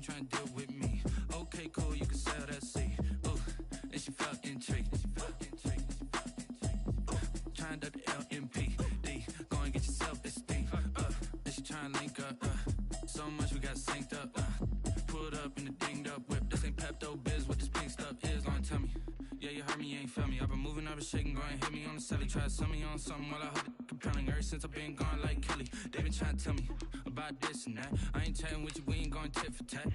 ain't trying to deal with me. Okay, cool, you can sell that seed. Ooh, and she felt intrigued. Trying to duck the LMPD. Go and get your self-esteem. And she trying to link up. So much we got synced up. Pulled up in the dinged up whip. This ain't Pepto Biz, what this pink stuff is. Gonna tell me. Yeah, you heard me, you ain't felt me. I've been moving, I've been shaking, go and hit me on the celly. Try to sell me on something while I hold it compelling. Ever since I've been gone like Kelly, they been trying to tell me about this and that. I ain't chatting with you, we ain't going tit for tat.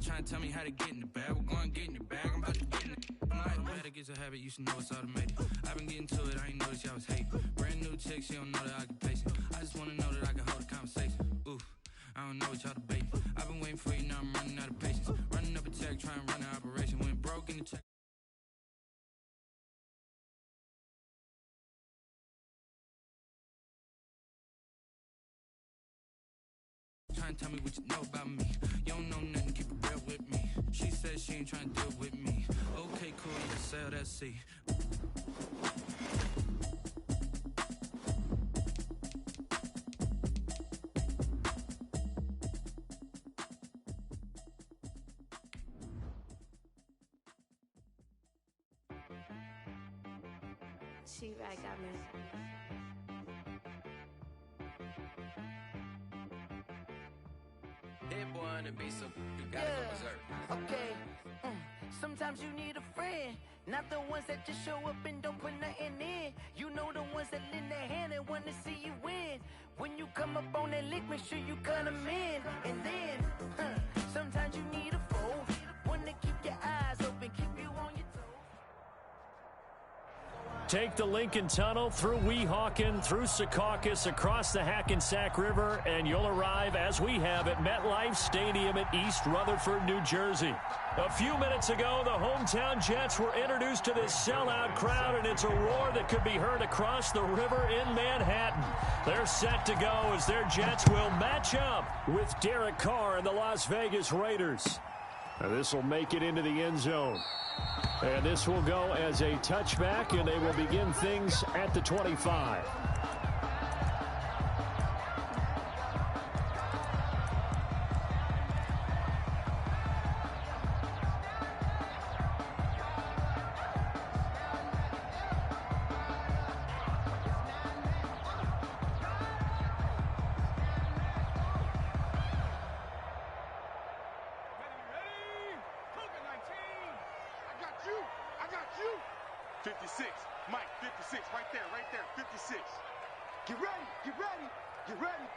Trying to tell me how to get in the bag. We're going to get in your bag, I'm about to get in it. I'm like, bad, it gets a habit, you should know it's automated. I've been getting to it, I ain't noticed y'all was hating. Brand new chick, she don't know the occupation. I just want to know that I can hold a conversation. Ooh, I don't know what y'all debating. I've been waiting for you, now I'm running out of patience. Running up a check, trying to run an operation. Went broke in the check. Trying to tell me what you know about me. You don't know nothing, keep it real with me. She said she ain't trying to deal with me. Okay, cool, you can sell that seed. She right got me. Hit one and be so you gotta go berserk. Okay. Sometimes you need a friend, not the ones that just show up and don't put nothing in. You know the ones that lend their hand and want to see you win. When you come up on that lick, make sure you cut them in. And then, sometimes you need a foe, one to keep your eyes open, keep you on your toes. Take the Lincoln Tunnel through Weehawken, through Secaucus, across the Hackensack River, and you'll arrive, as we have, at MetLife Stadium at East Rutherford, New Jersey. A few minutes ago, the hometown Jets were introduced to this sellout crowd, and it's a roar that could be heard across the river in Manhattan. They're set to go as their Jets will match up with Derek Carr and the Las Vegas Raiders. Now this will make it into the end zone. And this will go as a touchback, and they will begin things at the 25. I got you. 56, Mike, 56, right there, 56. Get ready, get ready, get ready.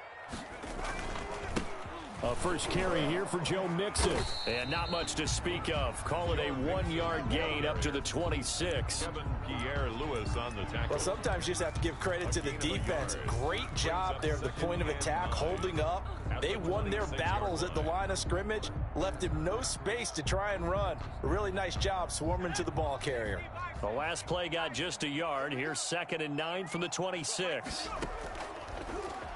A first carry here for Joe Mixon. And not much to speak of. Call it a 1-yard gain up to the 26. Kevin Pierre-Louis on the tackle. Well, sometimes you just have to give credit to the defense. Great job there at the point of attack, holding up. They won their battles at the line of scrimmage, left him no space to try and run. A really nice job swarming to the ball carrier. The last play got just a yard. Here's 2nd and 9 from the 26.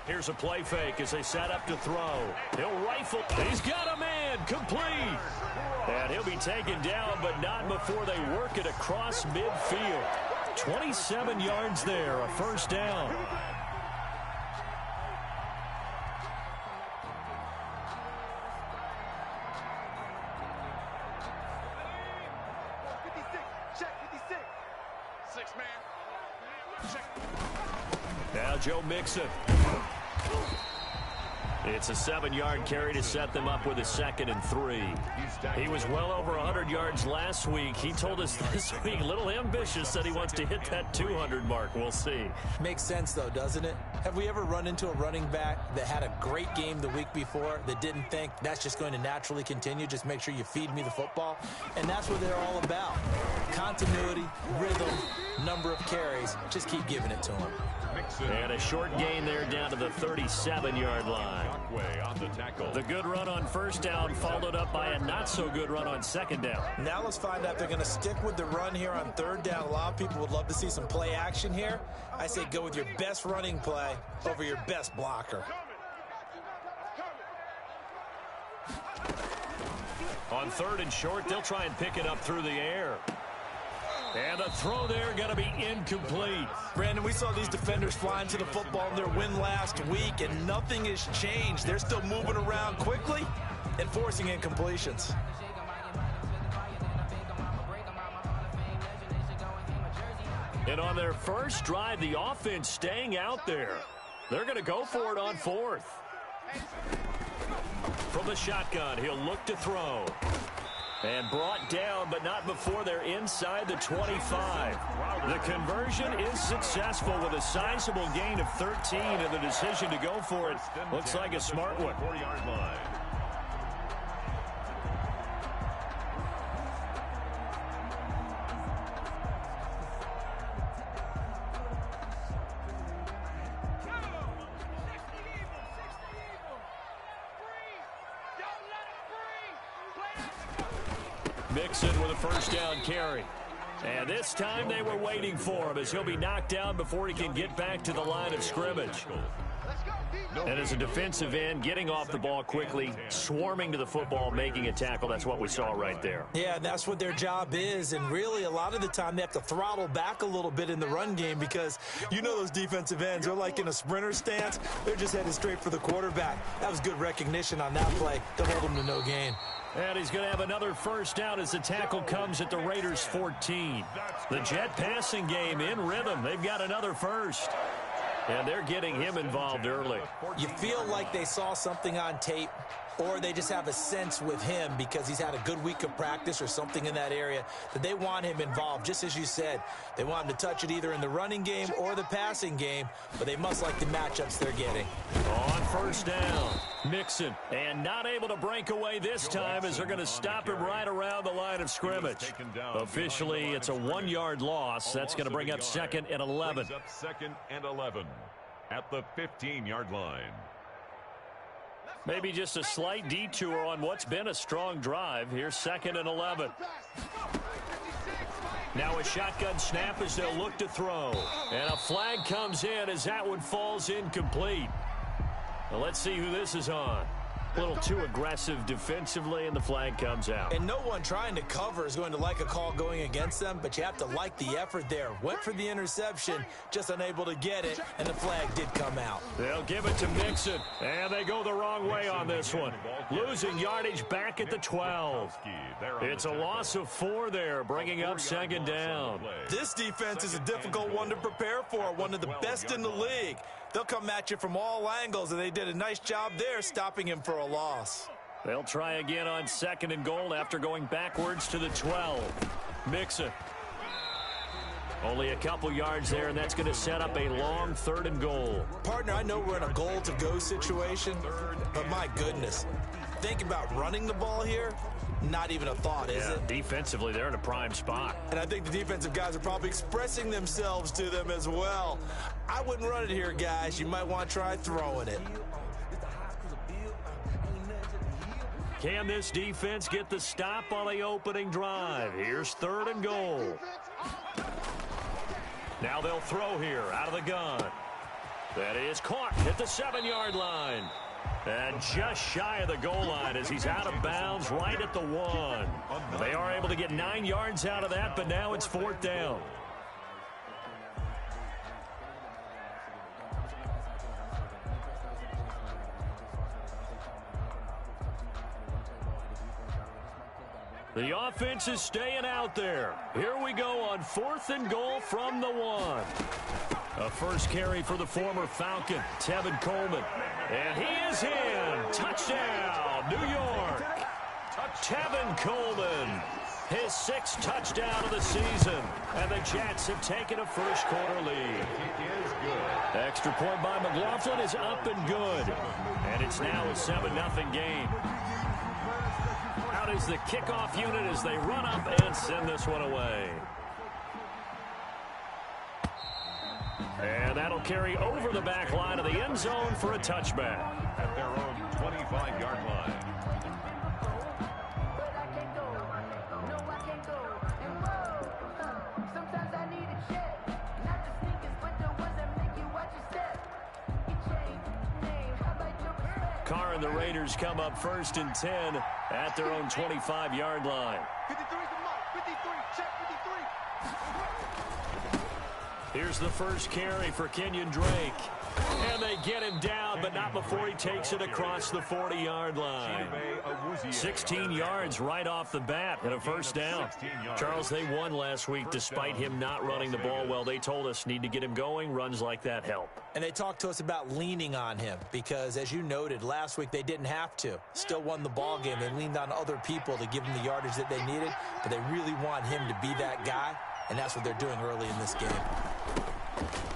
Here's a play fake as they set up to throw. He'll rifle. He's got a man. Complete. And he'll be taken down, but not before they work it across midfield. 27 yards there, a first down. Now Joe Mixon. It's a 7-yard carry to set them up with a 2nd and 3. He was well over 100 yards last week. He told us this week, a little ambitious, that he wants to hit that 200 mark. We'll see. Makes sense, though, doesn't it? Have we ever run into a running back that had a great game the week before that didn't think that's just going to naturally continue? Just make sure you feed me the football. And that's what they're all about. Continuity, rhythm, number of carries. Just keep giving it to them. And a short gain there down to the 37-yard line. The good run on first down followed up by a not-so-good run on second down. Now let's find out if they're going to stick with the run here on third down. A lot of people would love to see some play action here. I say go with your best running play over your best blocker. On 3rd and short, they'll try and pick it up through the air. And the throw there going to be incomplete. Brandon, we saw these defenders flying to the football in their win last week, and nothing has changed. They're still moving around quickly. and forcing incompletions. And on their first drive, the offense staying out there. They're going to go for it on fourth. From the shotgun, he'll look to throw. And brought down, but not before they're inside the 25. The conversion is successful with a sizable gain of 13, and the decision to go for it looks like a smart one. 40-yard line. Mixon with a first down carry. And this time they were waiting for him as he'll be knocked down before he can get back to the line of scrimmage. And as a defensive end, getting off the ball quickly, swarming to the football, making a tackle, that's what we saw right there. Yeah, that's what their job is, and really a lot of the time they have to throttle back a little bit in the run game because you know those defensive ends, they're like in a sprinter stance. They're just headed straight for the quarterback. That was good recognition on that play to hold them to no gain. And he's going to have another first down as the tackle comes at the Raiders' 14. The jet passing game in rhythm. They've got another first. And they're getting him involved early. You feel like they saw something on tape, or they just have a sense with him because he's had a good week of practice or something in that area that they want him involved. Just as you said, they want him to touch it either in the running game or the passing game, but they must like the matchups they're getting. On first down, Mixon, and not able to break away this time as they're going to stop him right around the line of scrimmage. Officially, it's a 1-yard loss. That's going to bring up second and 11. Second and 11 at the 15-yard line. Maybe just a slight detour on what's been a strong drive. Here's second and 11. Now a shotgun snap as they'll look to throw. And a flag comes in as that one falls incomplete. Well, let's see who this is on. A little too aggressive defensively, and the flag comes out. And no one trying to cover is going to like a call going against them, but you have to like the effort there. Went for the interception, just unable to get it, and the flag did come out. They'll give it to Mixon, and they go the wrong way on this one. Losing yardage back at the 12. It's a loss of 4 there, bringing up second down. This defense is a difficult one to prepare for, one of the best in the league. They'll come at you from all angles, and they did a nice job there stopping him for a loss. They'll try again on second and goal after going backwards to the 12. Mixon. Only a couple yards there, and that's going to set up a long third and goal. Partner, I know we're in a goal-to-go situation, but my goodness, think about running the ball here. Not even a thought, is it? Defensively, they're in a prime spot. And I think the defensive guys are probably expressing themselves to them as well. I wouldn't run it here, guys. You might want to try throwing it. Can this defense get the stop on the opening drive? Here's third and goal. Now they'll throw here out of the gun. That is caught at the 7-yard line. And just shy of the goal line as he's out of bounds right at the 1. They are able to get 9 yards out of that, but now it's fourth down. The offense is staying out there. Here we go on fourth and goal from the 1. A first carry for the former Falcon, Tevin Coleman. And he is in. Touchdown, New York. Tevin Coleman, his 6th touchdown of the season. And the Jets have taken a first-quarter lead. Extra point by McLaughlin is up and good. And it's now a 7-0 game. Out is the kickoff unit as they run up and send this one away. And that'll carry over the back line of the end zone for a touchback. At their own 25-yard line. Carr and the Raiders come up first and 10 at their own 25-yard line. 53 to Mike. 53. Check 53. Here's the first carry for Kenyon Drake. And they get him down, but not before he takes it across the 40-yard line. 16 yards right off the bat and a first down. Charles, they won last week despite him not running the ball well. They told us need to get him going. Runs like that help. And they talked to us about leaning on him because, as you noted, last week they didn't have to. Still won the ball game. They leaned on other people to give them the yardage that they needed, but they really want him to be that guy, and that's what they're doing early in this game.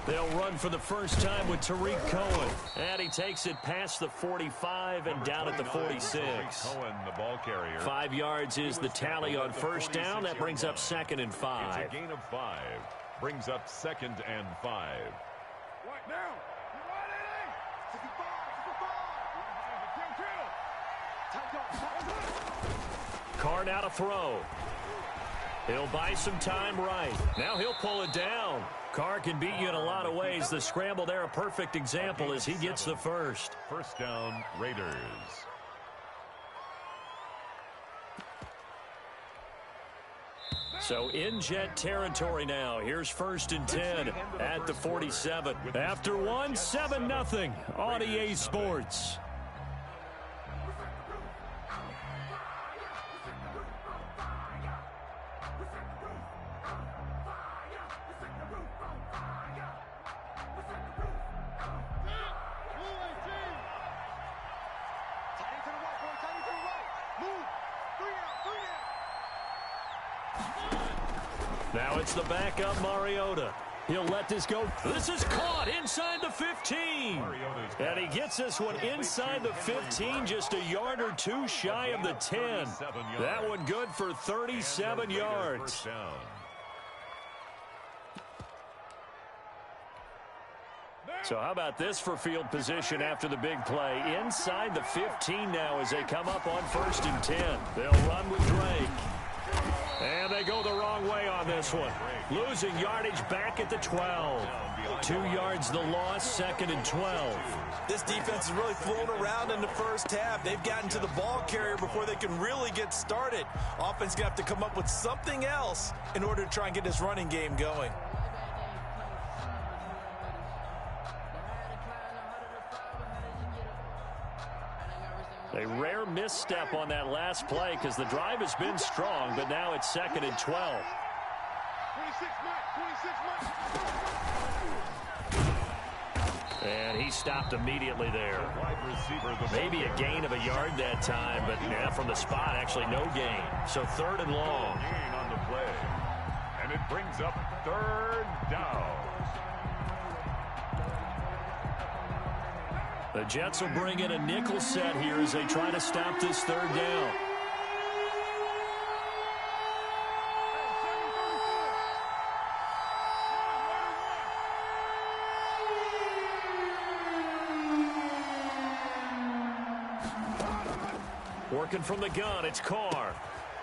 They'll run for the first time with Tariq Cohen. And he takes it past the 45 and down at the 46. Cohen, the ball carrier. 5 yards is the tally on first down. That brings up 2nd and 5. It's a gain of 5. Brings up 2nd and 5. What now? Carr now to throw. He'll buy some time right. Now he'll pull it down. Carr can beat you in a lot of ways. The scramble there, a perfect example as he gets the first. First down, Raiders. So in Jet territory now. Here's 1st and 10 at the 47. After one, 7-0 on EA Sports. Now it's the backup, Mariota. He'll let this go. This is caught inside the 15. And he gets this one inside the 15, just a yard or two shy of the 10. That one good for 37 yards. So how about this for field position after the big play? Inside the 15 now as they come up on 1st and 10. They'll run with Drake. And they go the wrong way on this one. Losing yardage back at the 12. 2 yards the loss, 2nd and 12. This defense is really flown around in the first half. They've gotten to the ball carrier before they can really get started. Offense going to have to come up with something else in order to try and get this running game going. A rare misstep on that last play because the drive has been strong, but now it's 2nd and 12. 26, And he stopped immediately there. Maybe a gain of a yard that time, but yeah, from the spot, actually no gain. So 3rd and long. Gain on the play. And it brings up 3rd down. The Jets will bring in a nickel set here as they try to stop this 3rd down. Working from the gun, it's Carr.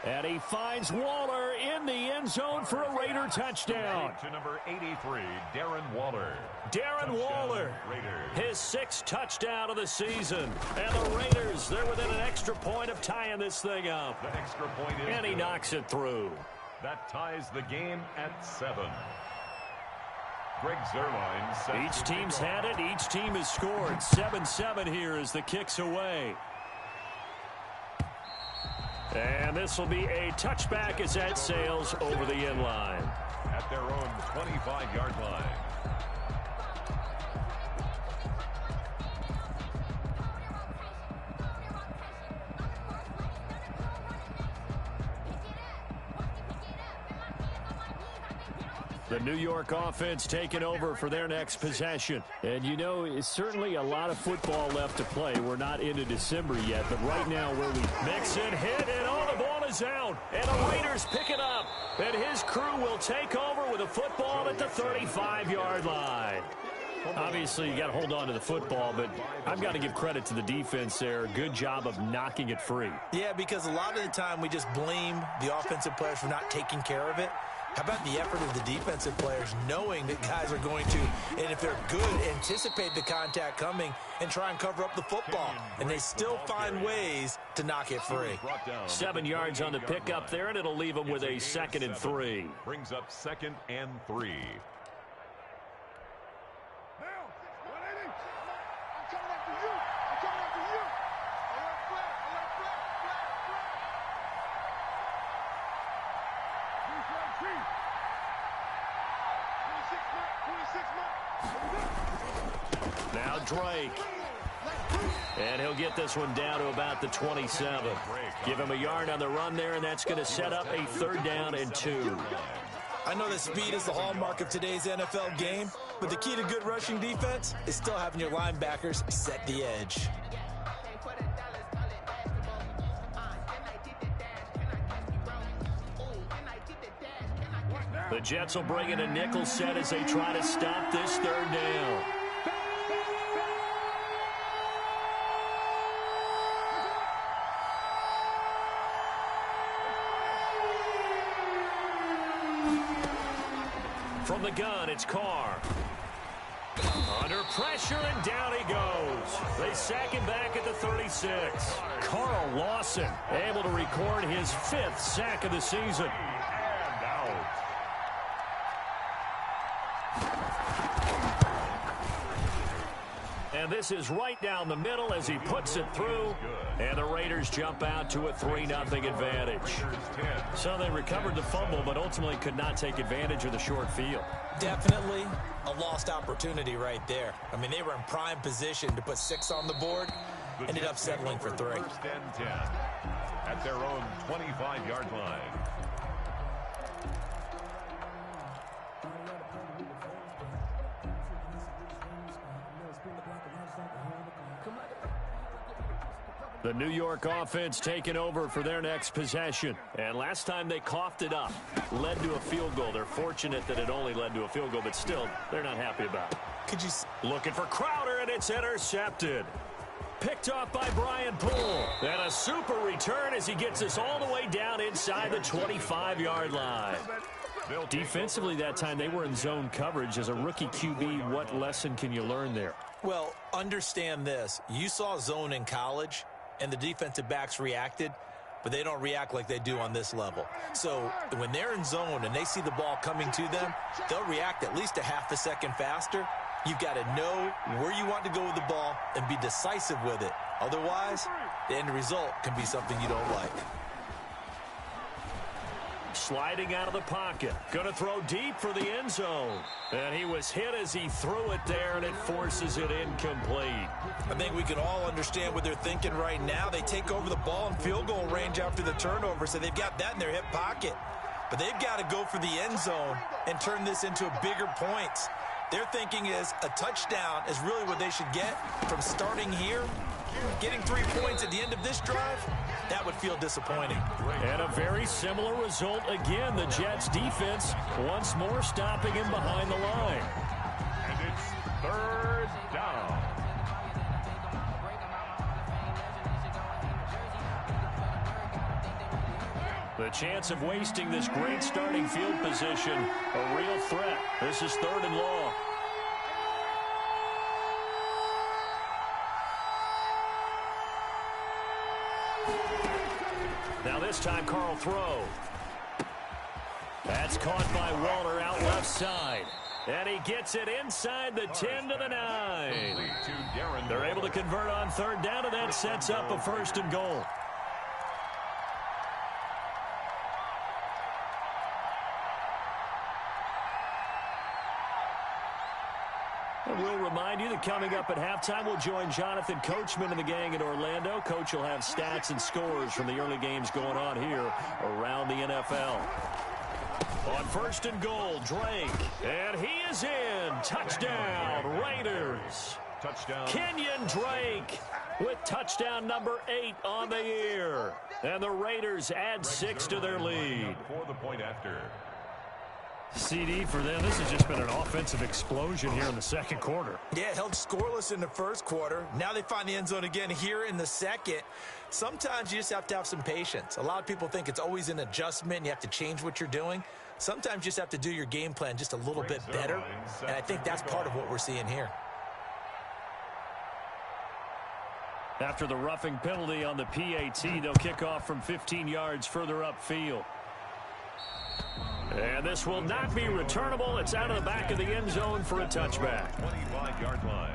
And he finds Waller in the end zone for a Raider touchdown. To number 83, Darren Waller. Darren Waller, his 6th touchdown of the season. And the Raiders, they're within an extra point of tying this thing up. The extra point is and he knocks it through. That ties the game at 7. Greg Zuerlein. Each team's had it. Each team has scored. 7-7 here as the kick's away. And this will be a touchback as that sails over the end line. At their own 25-yard line. The New York offense taking over for their next possession. And you know, it's certainly a lot of football left to play. We're not into December yet, but right now where we mix and hit, and all the ball is out. And the Raiders pick it up. And his crew will take over with a football at the 35-yard line. Obviously, you got to hold on to the football, but I've got to give credit to the defense there. Good job of knocking it free. Yeah, because a lot of the time we just blame the offensive players for not taking care of it. How about the effort of the defensive players knowing that guys are going to, and if they're good, anticipate the contact coming and try and cover up the football. And they still find ways to knock it free. 7 yards on the pickup there, and it'll leave them with a 2nd and 3. Brings up 2nd and 3. Now Drake. And he'll get this one down to about the 27. Give him a yard on the run there, and that's going to set up a 3rd down and 2. I know that speed is the hallmark of today's NFL game, but the key to good rushing defense is still having your linebackers set the edge. The Jets will bring in a nickel set as they try to stop this 3rd down. From the gun, it's Carr. Under pressure, and down he goes. They sack him back at the 36. Carl Lawson able to record his 5th sack of the season. And out. And this is right down the middle as he puts it through. And the Raiders jump out to a 3-0 advantage. So they recovered the fumble, but ultimately could not take advantage of the short field. Definitely a lost opportunity right there. I mean, they were in prime position to put 6 on the board. Ended up settling for 3. 1st and 10 at their own 25-yard line. The New York offense taking over for their next possession. And last time they coughed it up, led to a field goal. They're fortunate that it only led to a field goal, but still, they're not happy about it. Could you looking for Crowder, and it's intercepted. Picked off by Brian Poole. And a super return as he gets us all the way down inside the 25-yard line. Defensively that time, they were in zone coverage. As a rookie QB, what lesson can you learn there? Well, understand this. You saw zone in college, and the defensive backs reacted, but they don't react like they do on this level. So when they're in zone and they see the ball coming to them, they'll react at least a half a second faster. You've got to know where you want to go with the ball and be decisive with it. Otherwise, the end result can be something you don't like. Sliding out of the pocket. Going to throw deep for the end zone. And he was hit as he threw it there, and it forces it incomplete. I think we can all understand what they're thinking right now. They take over the ball in field goal range after the turnover, so they've got that in their hip pocket. But they've got to go for the end zone and turn this into a bigger points. Their thinking is a touchdown is really what they should get from starting here. Getting 3 points at the end of this drive, that would feel disappointing. And a very similar result again. The Jets defense once more stopping him behind the line. And it's 3rd down. The chance of wasting this great starting field position, a real threat. This is 3rd and long. Now this time, Carl throw. That's caught by Waller out left side. And he gets it inside the 10 to the 9. They're able to convert on 3rd down, and that sets up a 1st and goal. And we'll remind you that coming up at halftime, we'll join Jonathan Coachman and the gang in Orlando. Coach will have stats and scores from the early games going on here around the NFL. On 1st and goal, Drake. And he is in. Touchdown, Raiders. Touchdown. Kenyon Drake with touchdown number 8 on the year. And the Raiders add 6 to their lead. For the point after. CD for them. This has just been an offensive explosion here in the 2nd quarter. Yeah, held scoreless in the 1st quarter. Now they find the end zone again here in the 2nd. Sometimes you just have to have some patience. A lot of people think it's always an adjustment. You have to change what you're doing. Sometimes you just have to do your game plan just a little bit better. And I think that's part of what we're seeing here. After the roughing penalty on the PAT, they'll kick off from 15 yards further upfield. And this will not be returnable. It's out of the back of the end zone for a touchback. 25-yard line.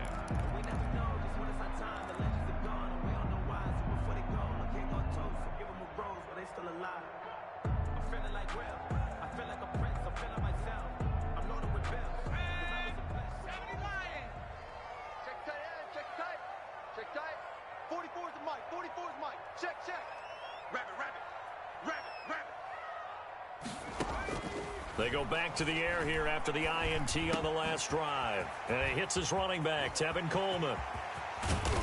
44 is the mic. 44 is mic. Check, check. Rabbit, rabbit. Rabbit, rabbit. They go back to the air here after the INT on the last drive. And he hits his running back, Tevin Coleman.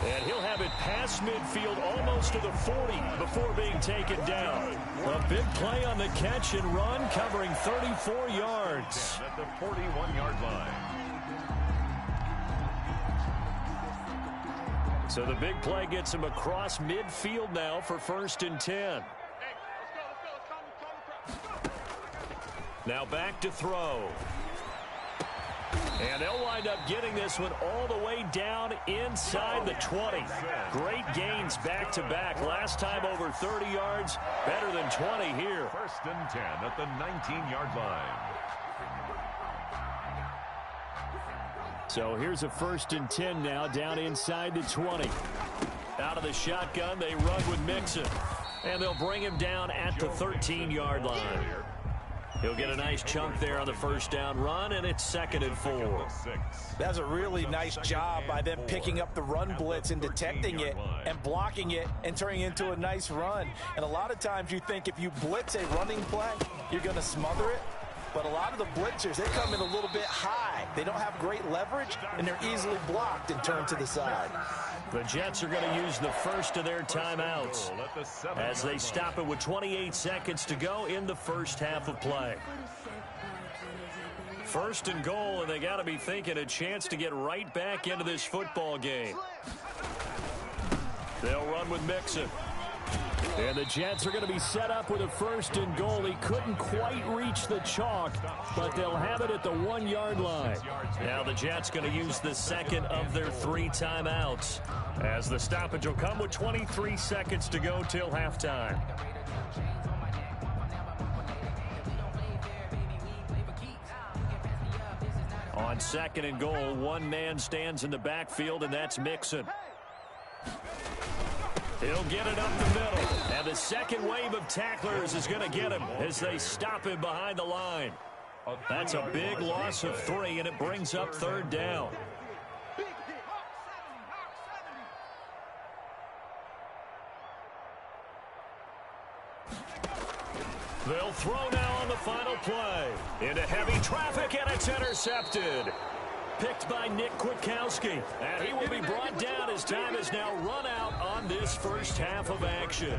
And he'll have it past midfield almost to the 40 before being taken down. A big play on the catch and run, covering 34 yards. At the 41-yard line. So the big play gets him across midfield now for 1st and 10. Now back to throw. And they'll wind up getting this one all the way down inside the 20. Great gains back-to-back. Last time over 30 yards, better than 20 here. 1st and 10 at the 19-yard line. So here's a 1st and 10 now, down inside the 20. Out of the shotgun, they run with Mixon. And they'll bring him down at the 13-yard line. He'll get a nice chunk there on the 1st down run, and it's 2nd and 4. That's a really nice job by them picking up the run blitz and detecting it and blocking it and turning it into a nice run. And a lot of times you think if you blitz a running play, you're going to smother it. But a lot of the blitzers, they come in a little bit high. They don't have great leverage, and they're easily blocked and turned to the side. The Jets are going to use the first of their timeouts as they stop it with 28 seconds to go in the first half of play. 1st and goal, and they got to be thinking a chance to get right back into this football game. They'll run with Mixon. And the Jets are going to be set up with a 1st and goal. He couldn't quite reach the chalk, but they'll have it at the 1-yard line. Now the Jets going to use the 2nd of their 3 timeouts, as the stoppage will come with 23 seconds to go till halftime. On 2nd and goal, one man stands in the backfield, and that's Mixon. He'll get it up the middle, and the second wave of tacklers is going to get him as they stop him behind the line. That's a big loss of 3, and it brings up 3rd down. They'll throw now on the final play. Into heavy traffic, and it's intercepted. Picked by Nick Kwiatkowski, and he will be brought down as time has now run out on this first half of action.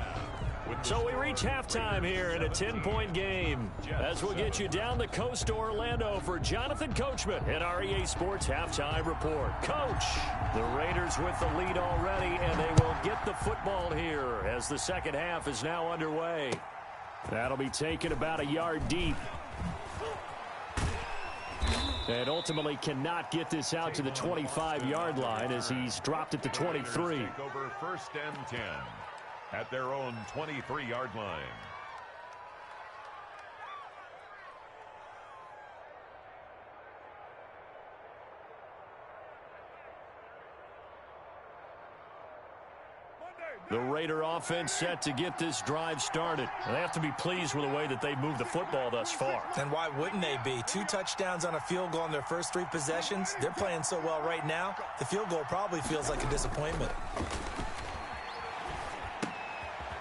So we reach halftime here in a 10-point game, as we'll get you down the coast to Orlando for Jonathan Coachman in our EA Sports Halftime Report. Coach, the Raiders with the lead already, and they will get the football here as the second half is now underway. That'll be taken about a yard deep. And ultimately cannot get this out to the 25-yard line as he's dropped at the 23. Take over 1st and 10 at their own 23-yard line. The Raider offense set to get this drive started. They have to be pleased with the way that they've moved the football thus far. And why wouldn't they be? 2 touchdowns on a field goal in their first 3 possessions. They're playing so well right now, the field goal probably feels like a disappointment.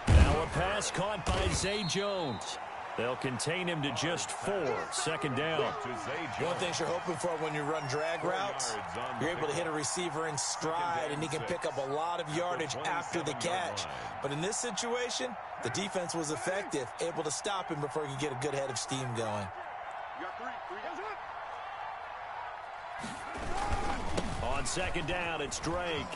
Now a pass caught by Zay Jones. They'll contain him to just 4. 2nd down. One thing you're hoping for when you run drag routes, you're able to hit a receiver in stride, and he can pick up a lot of yardage after the catch. But in this situation, the defense was effective, able to stop him before he could get a good head of steam going. On 2nd down, it's Drake.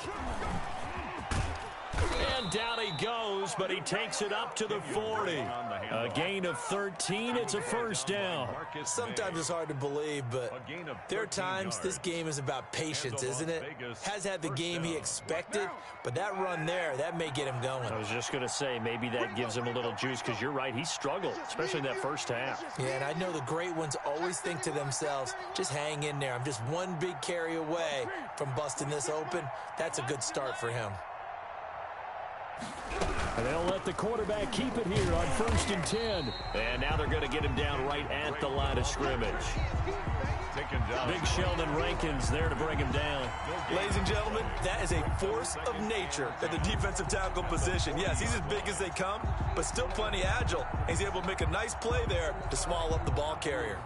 And down he goes, but he takes it up to the 40. A gain of 13. It's a 1st down. Sometimes it's hard to believe, but there are times this game is about patience, isn't it? Has had the game he expected, but that run there, that may get him going. I was just going to say, maybe that gives him a little juice, because you're right, he struggled, especially in that first half. Yeah, and I know the great ones always think to themselves, just hang in there. I'm just one big carry away from busting this open. That's a good start for him. And they'll let the quarterback keep it here on 1st and 10. And now they're going to get him down right at the line of scrimmage. Big Sheldon Rankins there to bring him down. Ladies and gentlemen, that is a force of nature at the defensive tackle position. Yes, he's as big as they come, but still plenty agile. He's able to make a nice play there to swallow up the ball carrier.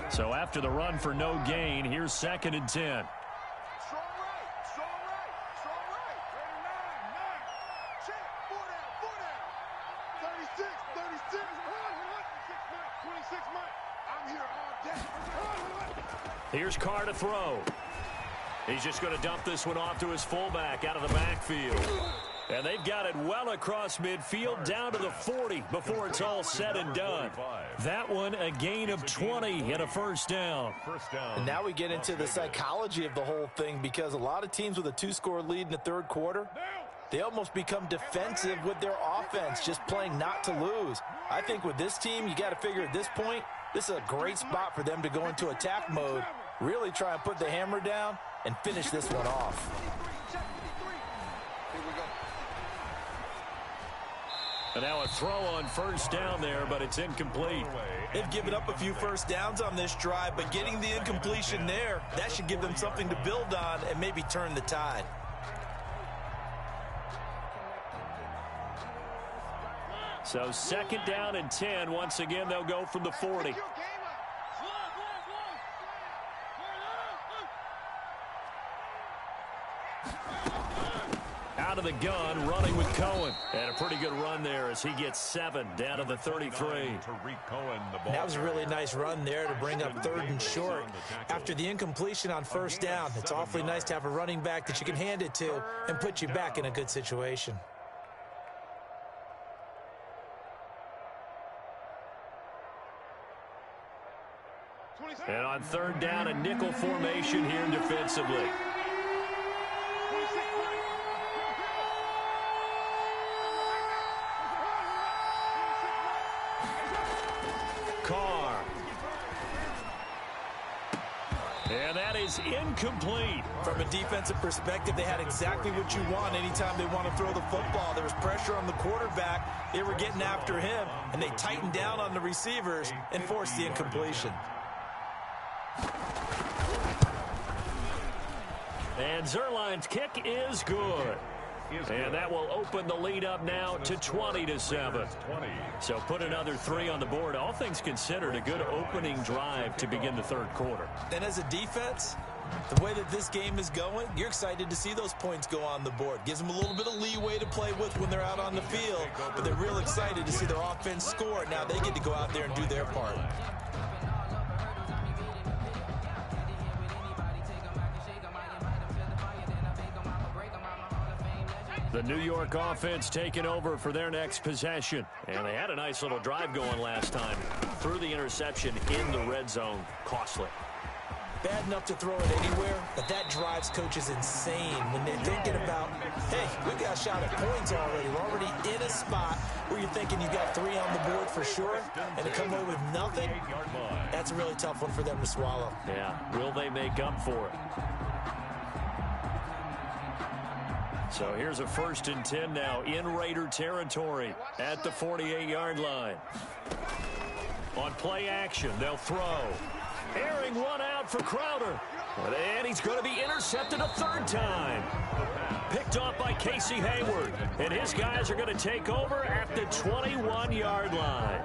So after the run for no gain, here's 2nd and 10. Here's Carr to throw. He's just going to dump this one off to his fullback out of the backfield. And they've got it well across midfield down to the 40 before it's all said and done. That one a gain of 20 and a first down. And now we get into the psychology of the whole thing, because a lot of teams with a 2-score lead in the third quarter, they almost become defensive with their offense, just playing not to lose. I think with this team, you got to figure at this point, this is a great spot for them to go into attack mode, really try and put the hammer down and finish this one off. And now a throw on first down there, but it's incomplete. They've given up a few first downs on this drive, but getting the incompletion there, that should give them something to build on and maybe turn the tide. So 2nd down and 10. Once again, they'll go from the 40. Out of the gun, running with Cohen. And a pretty good run there as he gets 7 down to the 33. That was a really nice run there to bring up 3rd and short. After the incompletion on first down, it's awfully nice to have a running back that you can hand it to and put you back in a good situation. And on 3rd down, a nickel formation here defensively. Carr. And that is incomplete. From a defensive perspective, they had exactly what you want anytime they want to throw the football. There was pressure on the quarterback. They were getting after him, and they tightened down on the receivers and forced the incompletion. And Zerline's kick is good. And that will open the lead up now to 20-7. So put another 3 on the board. All things considered, a good opening drive to begin the third quarter. And as a defense, the way that this game is going, you're excited to see those points go on the board. Gives them a little bit of leeway to play with when they're out on the field, but they're real excited to see their offense score. Now they get to go out there and do their part. The New York offense taking over for their next possession. And they had a nice little drive going last time. Threw the interception in the red zone. Costly. Bad enough to throw it anywhere, but that drives coaches insane when they're thinking about, hey, we got a shot at points already. We're already in a spot where you're thinking you got 3 on the board for sure, and to come away with nothing, that's a really tough one for them to swallow. Yeah, will they make up for it? So here's a 1st and 10 now in Raider territory at the 48-yard line. On play action, they'll throw. Airing one out for Crowder. And he's going to be intercepted a 3rd time. Picked off by Casey Hayward. And his guys are going to take over at the 21-yard line.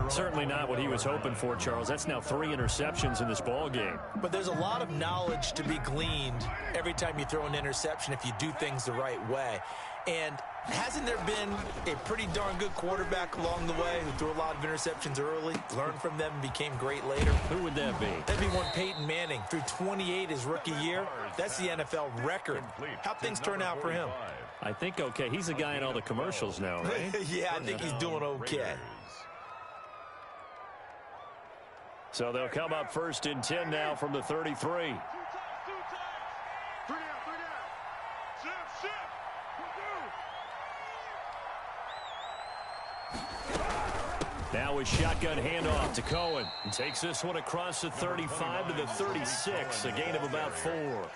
Certainly not what he was hoping for, Charles. That's now 3 interceptions in this ball game. But there's a lot of knowledge to be gleaned every time you throw an interception if you do things the right way. And hasn't there been a pretty darn good quarterback along the way who threw a lot of interceptions early, learned from them, and became great later? Who would that be? That'd be one Peyton Manning. Threw 28 his rookie year. That's the NFL record. How'd things turn out for him? I think okay. He's the guy in all the commercials now, right? Yeah, I think he's doing okay. So they'll come up 1st and 10 now from the 33. Now a shotgun handoff to Cohen. And takes this one across the 35 to the 36, a gain of about 4.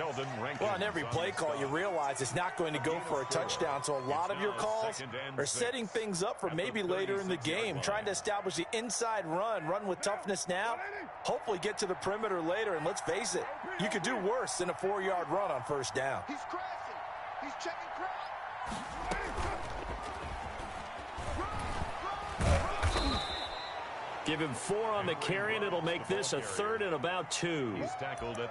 Sheldon Rankins. Well, on every play call, you realize it's not going to go for a touchdown, so a lot of your calls are setting things up for maybe later in the game, trying to establish the inside run with toughness now, hopefully get to the perimeter later, and let's face it, you could do worse than a 4-yard run on first down. He's crashing. He's checking crowd. Give him 4 on the carry, and it'll make this a 3rd and about 2.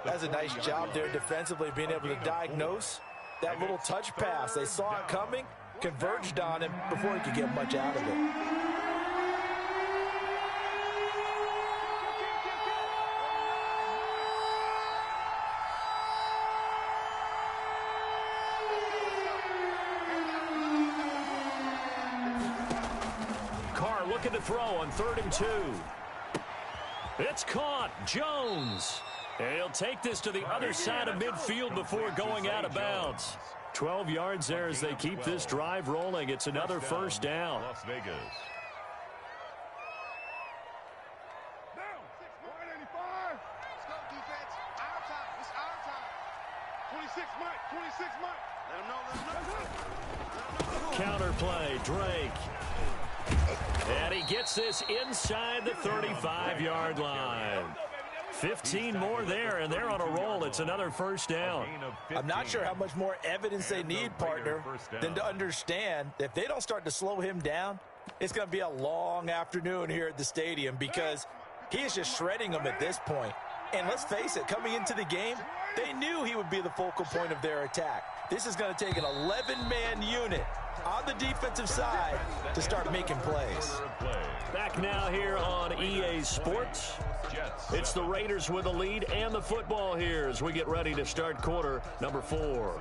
That's a nice job there defensively, being able to diagnose that little touch pass. They saw it coming, converged on him before he could get much out of it. Looking to throw on 3rd and 2. It's caught. Jones. And he'll take this to the other side of midfield before going out of bounds. 12 yards there as they keep this drive rolling. It's another first down. Las Vegas. Down. 185. Let's go, defense. Our time. It's our time. 26, Mike. 26, Mike. Let him know. Counter play. Drake. And he gets this inside the 35-yard line. 15 more there, and they're on a roll. It's another first down. I'm not sure how much more evidence they need, partner, than to understand that if they don't start to slow him down, it's going to be a long afternoon here at the stadium because he is just shredding them at this point. And let's face it, coming into the game, they knew he would be the focal point of their attack. This is going to take an 11-man unit on the defensive side to start making plays. Back now here on EA Sports. It's the Raiders with a lead and the football here as we get ready to start quarter number 4.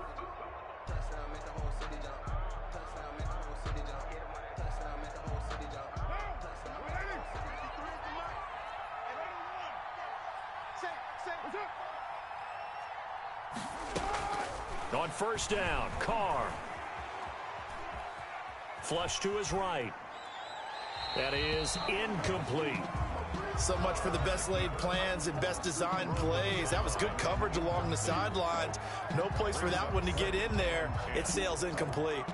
On first down, Carr. Flush to his right. That is incomplete. So much for the best laid plans and best designed plays. That was good coverage along the sidelines. No place for that one to get in there. It sails incomplete.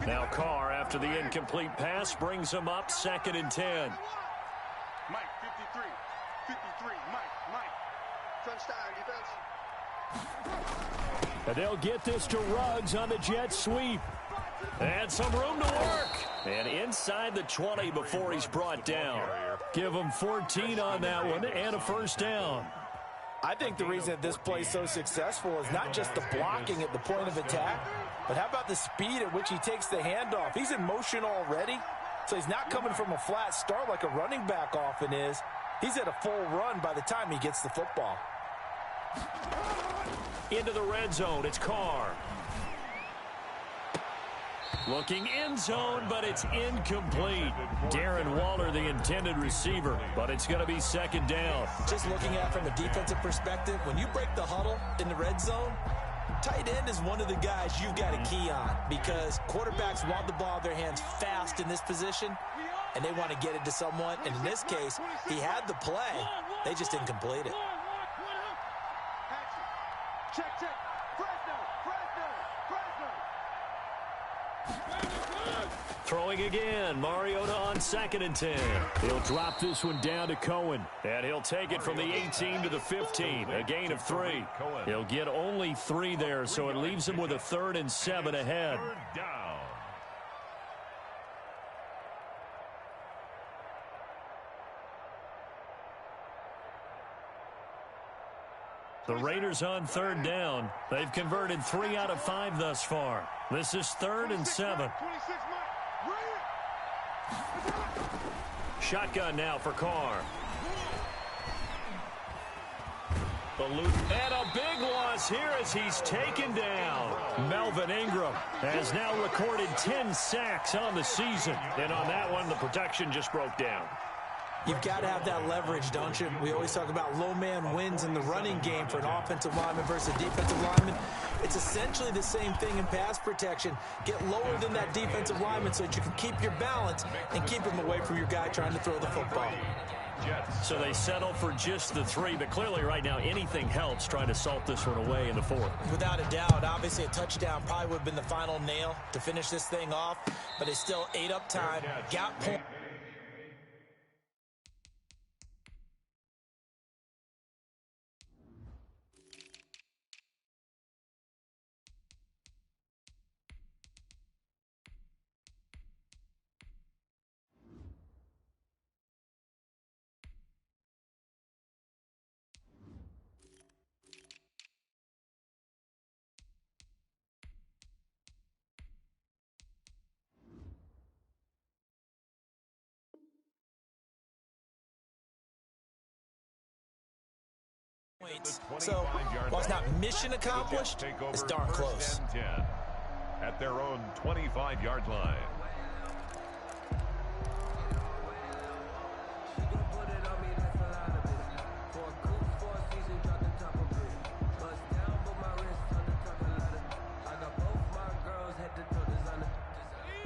Now Carr, after the incomplete pass, brings him up 2nd and 10. Mike, 53. 53. Mike. Touchdown, defense. And they'll get this to Ruggs on the jet sweep. And some room to work. And inside the 20 before he's brought down. Give him 14 on that one and a first down. I think the reason that this play is so successful is not just the blocking at the point of attack, but how about the speed at which he takes the handoff? He's in motion already, so he's not coming from a flat start like a running back often is. He's at a full run by the time he gets the football. Into the red zone, it's Carr. Looking end zone, but it's incomplete. Darren Waller, the intended receiver, but it's going to be 2nd down. Just looking at it from a defensive perspective, when you break the huddle in the red zone, tight end is one of the guys you've got to key on because quarterbacks want the ball in their hands fast in this position, and they want to get it to someone. And in this case, he had the play. They just didn't complete it. Check. Fresno. Throwing again. Mariota on 2nd and 10. He'll drop this one down to Cohen. And he'll take it from the 18 to the 15. A gain of 3. He'll get only 3 there, so it leaves him with a 3rd and 7 ahead. The Raiders on 3rd down. They've converted 3 out of 5 thus far. This is 3rd and 7. Shotgun now for Carr. The loop and a big loss here as he's taken down. Melvin Ingram has now recorded 10 sacks on the season. And on that one, the protection just broke down. You've got to have that leverage, don't you? We always talk about low man wins in the running game for an offensive lineman versus a defensive lineman. It's essentially the same thing in pass protection. Get lower than that defensive lineman so that you can keep your balance and keep him away from your guy trying to throw the football. Jets. So they settle for just the 3, but clearly right now anything helps trying to salt this one away in the 4th. Without a doubt, obviously a touchdown probably would have been the final nail to finish this thing off, but they still ate up time, got points. So, while it's not mission accomplished, it's darn close. 10 at their own 25-yard line.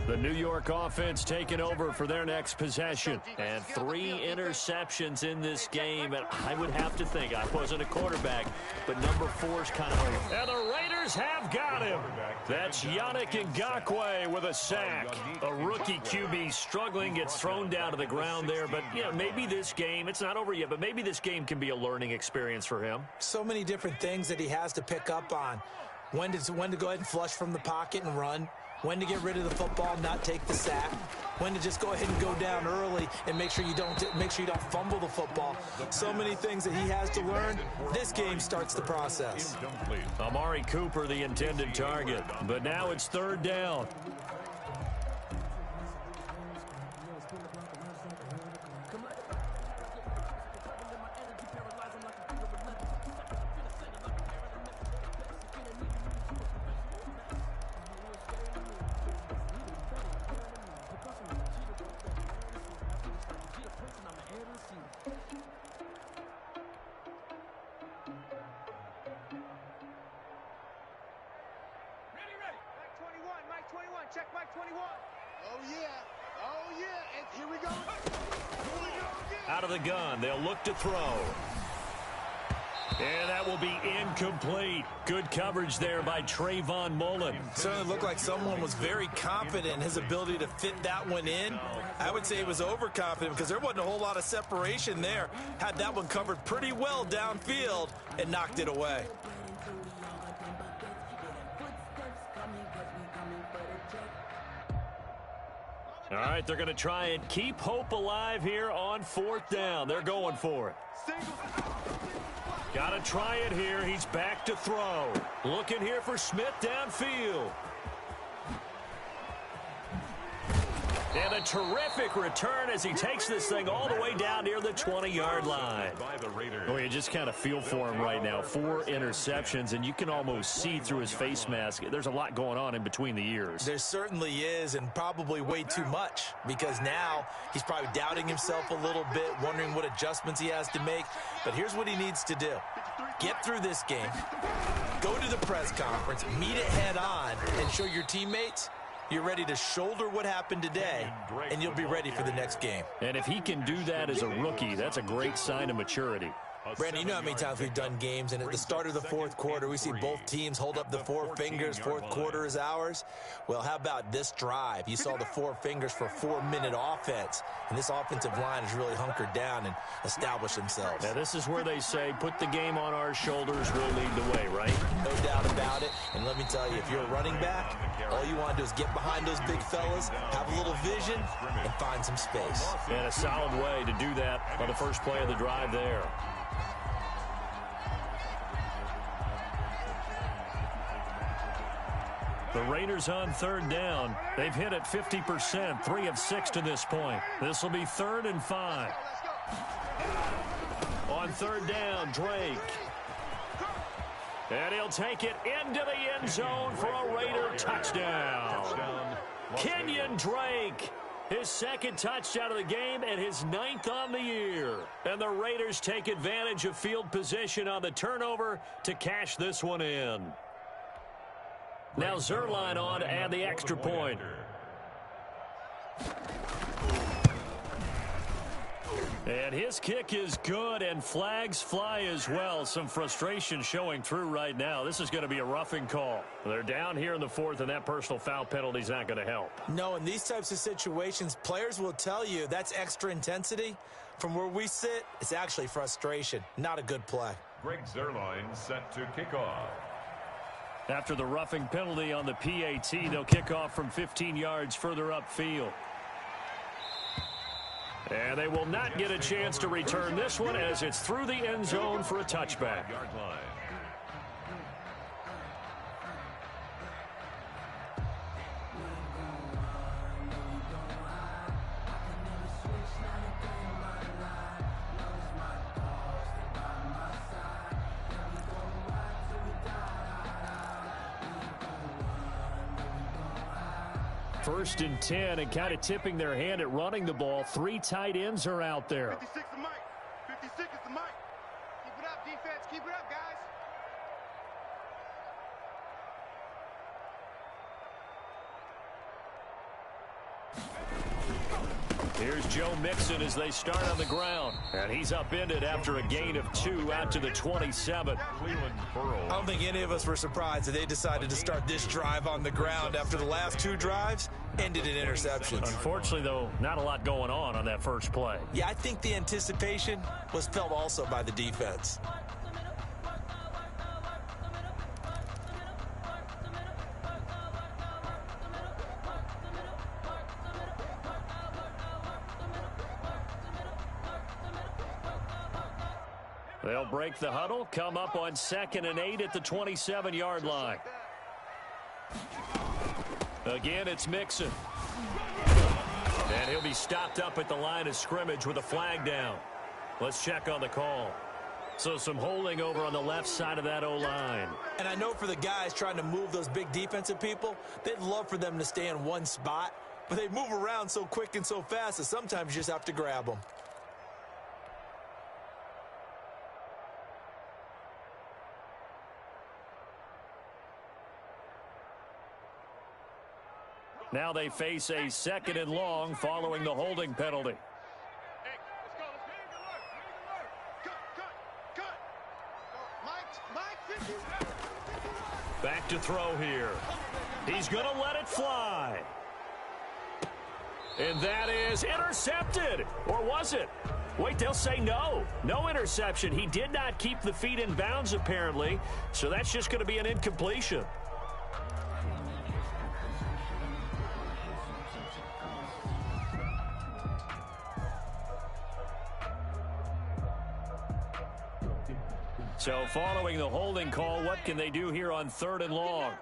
The New York offense taking over for their next possession. And 3 interceptions in this game. And I would have to think, I wasn't a quarterback, but number 4's kind of a... And the Raiders have got him. That's Gotw with a sack. A rookie QB struggling, gets thrown down to the ground there. But, you know, maybe this game, it's not over yet, but maybe this game can be a learning experience for him. So many different things that he has to pick up on. When to go ahead and flush from the pocket and run. When to get rid of the football and not take the sack. When to just go ahead and go down early and make sure you don't fumble the football. So many things that he has to learn. This game starts the process. Amari Cooper, the intended target. But now it's 3rd down. Check Mike 21. Oh, yeah. Oh, yeah. And here we go. Here we go again. Out of the gun. They'll look to throw. And that will be incomplete. Good coverage there by Trayvon Mullen. Certainly looked like someone was very confident in his ability to fit that one in. I would say he was overconfident because there wasn't a whole lot of separation there. Had that one covered pretty well downfield and knocked it away. All right, they're going to try and keep hope alive here on 4th down. They're going for it. Got to try it here. He's back to throw. Looking here for Smith downfield. And a terrific return as he takes this thing all the way down near the 20-yard line. Oh, you just kind of feel for him right now. 4 interceptions, and you can almost see through his face mask. There's a lot going on in between the ears. There certainly is, and probably way too much, because now he's probably doubting himself a little bit, wondering what adjustments he has to make. But here's what he needs to do. Get through this game, go to the press conference, meet it head on, and show your teammates you're ready to shoulder what happened today, and you'll be ready for the next game. And if he can do that as a rookie, that's a great sign of maturity. Brandon, you know how many times we've done games, and at the start of the 4th quarter, we see both teams hold up the 4 fingers, 4th quarter is ours. Well, how about this drive? You saw the 4 fingers for a 4-minute offense, and this offensive line has really hunkered down and established themselves. Yeah, this is where they say, put the game on our shoulders, we'll lead the way, right? No doubt about it, and let me tell you, if you're a running back, all you want to do is get behind those big fellas, have a little vision, and find some space. And a solid way to do that on the first play of the drive there. The Raiders on 3rd down. They've hit it 50%, 3 of 6 to this point. This will be 3rd and 5. On 3rd down, Drake. And he'll take it into the end zone for a Raider touchdown. Kenyon Drake, his 2nd touchdown of the game and his 9th on the year. And the Raiders take advantage of field position on the turnover to cash this one in. Now Zerline on to add the extra point. And his kick is good, and flags fly as well. Some frustration showing through right now. This is going to be a roughing call. They're down here in the fourth, and that personal foul penalty is not going to help. No, in these types of situations, players will tell you that's extra intensity. From where we sit, it's actually frustration. Not a good play. Greg Zerline set to kick off. After the roughing penalty on the PAT, they'll kick off from 15 yards further upfield. And they will not get a chance to return this one as it's through the end zone for a touchback. Yard line. First and 10, and kind of tipping their hand at running the ball. 3 tight ends are out there. 56 the mic. 56 is the mic. Keep it up, defense. Keep it up, guys. Here's Joe Mixon as they start on the ground. And he's upended after a gain of 2 out to the 27. I don't think any of us were surprised that they decided to start this drive on the ground after the last 2 drives ended in interceptions. Unfortunately, though, not a lot going on that first play. Yeah, I think the anticipation was felt also by the defense. They'll break the huddle, come up on 2nd and 8 at the 27-yard line. Again, it's Mixon. And he'll be stopped up at the line of scrimmage with a flag down. Let's check on the call. So some holding over on the left side of that O-line. And I know for the guys trying to move those big defensive people, they'd love for them to stay in one spot, but they move around so quick and so fast that sometimes you just have to grab them. Now they face a 2nd and long following the holding penalty. Hey, let's go. Cut. Mike, 50. Back to throw here. He's going to let it fly. And that is intercepted. Or was it? Wait, they'll say no. No interception. He did not keep the feet in bounds, apparently. So that's just going to be an incompletion. So following the holding call, what can they do here on 3rd and long?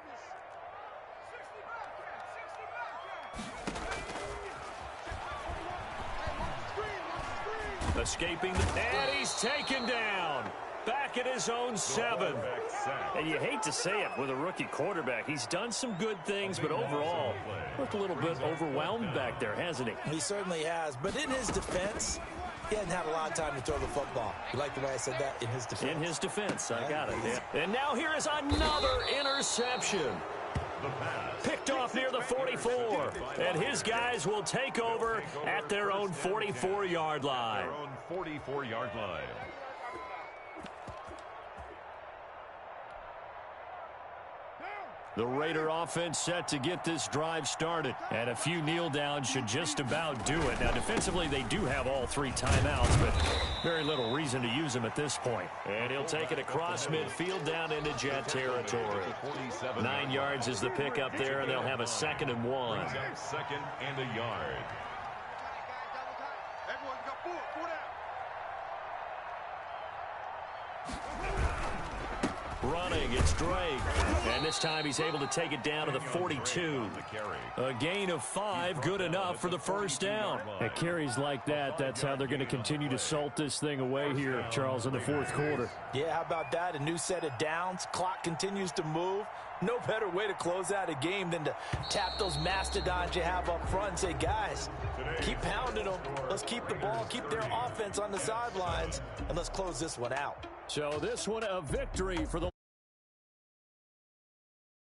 Escaping, and he's taken down. Back at his own 7. And you hate to say it with a rookie quarterback. He's done some good things, but overall, looked a little bit overwhelmed back there, hasn't he? He certainly has. But in his defense, he hasn't had a lot of time to throw the football. You like the way I said that? In his defense. In his defense, I got it. Yeah. And now here is another interception. Picked off near the 44. And his guys will take over at their own 44-yard line. Their own 44-yard line. The Raider offense set to get this drive started. And a few kneel downs should just about do it. Now, defensively, they do have all 3 timeouts, but very little reason to use them at this point. And he'll take it across midfield down into Jet territory. 9 yards is the pickup there, and they'll have a 2nd and 1. 2nd and a yard. Everyone got 4 down. Running, it's Drake. And this time he's able to take it down to the 42. A gain of 5, good enough for the first down. At carries like that, that's how they're going to continue to salt this thing away here, Charles, in the 4th quarter. Yeah, how about that? A new set of downs. Clock continues to move. No better way to close out a game than to tap those mastodons you have up front and say, guys, keep pounding them. Let's keep the ball, keep their offense on the sidelines, and let's close this one out. So this one a victory for the